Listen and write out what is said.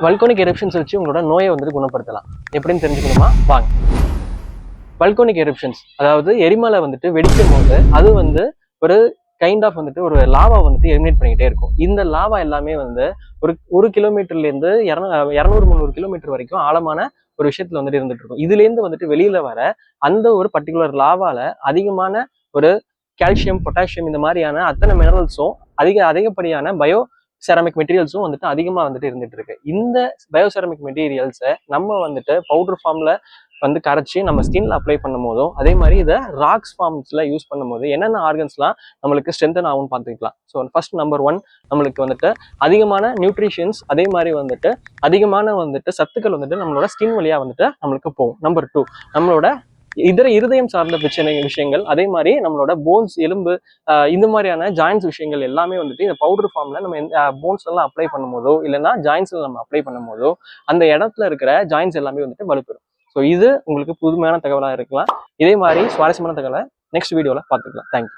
வல்கோனிக் eruptions வச்சு உங்களோட நோயை வந்துட்டு குணப்படுத்தலாம். எப்படின்னு தெரிஞ்சுக்கணுமா? வாங்க. வல்கோனிக் எரப்ஷன்ஸ் அதாவது எரிமலை வந்துட்டு வெடிக்கும் போது அது வந்து ஒரு கைண்ட் ஆஃப் வந்துட்டு ஒரு லாவா வந்துட்டு எலிமினேட் பண்ணிக்கிட்டே இருக்கும். இந்த லாவா எல்லாமே வந்து ஒரு கிலோமீட்டர்ல இருந்து 200-300 கிலோமீட்டர் வரைக்கும் ஆழமான ஒரு விஷயத்துல வந்துட்டு இருந்துட்டு இருக்கும். இதுல இருந்து வந்துட்டு வெளியில வர அந்த ஒரு பர்டிகுலர் லாவால அதிகமான ஒரு கால்சியம், பொட்டாசியம் இந்த மாதிரியான அத்தனை மினரல்ஸும் அதிகப்படியான செராமிக் மெட்டீரியல்ஸும் வந்துட்டு அதிகமா வந்துட்டு இருந்துட்டு இருக்கு. இந்த பயோசெராமிக் மெட்டீரியல்ஸை நம்ம வந்துட்டு பவுடர் ஃபார்ம்ல வந்து கரைச்சி நம்ம ஸ்கின்ல அப்ளை பண்ணும் போதும், அதே மாதிரி இதை ராக்ஸ் ஃபார்ம்ஸ்ல யூஸ் பண்ணும்போது என்னென்ன ஆர்கன்ஸ்லாம் நம்மளுக்கு ஸ்ட்ரென்தன் ஆகும்னு பார்த்துக்கலாம். ஸோ ஃபர்ஸ்ட் நம்பர் 1 நம்மளுக்கு வந்துட்டு அதிகமான நியூட்ரிஷன்ஸ், அதே மாதிரி வந்துட்டு அதிகமான வந்துட்டு சத்துக்கள் வந்துட்டு நம்மளோட ஸ்கின் வழியா வந்துட்டு நம்மளுக்கு போகும். நம்பர் 2 நம்மளோட இருதயம் சார்ந்த விஷயங்கள், அதே மாதிரி நம்மளோட போன்ஸ், எலும்பு, இந்த மாதிரியான ஜாயின்ஸ் விஷயங்கள் எல்லாமே வந்துட்டு இந்த பவுடர் ஃபார்ம்ல நம்ம போன்ஸ் எல்லாம் அப்ளை பண்ணும் போதோ இல்லைன்னா ஜாயின்ஸ்ல நம்ம அப்ளை பண்ணும் போதோ அந்த இடத்துல இருக்கிற ஜாயின்ஸ் எல்லாமே வந்துட்டு வலுப்பெறும். ஸோ இது உங்களுக்கு புதுமையான தகவலாக இருக்கலாம். இதே மாதிரி சுவாரஸ்யமான தகவலை நெக்ஸ்ட் வீடியோவில் பார்த்துக்கலாம். தேங்க்யூ.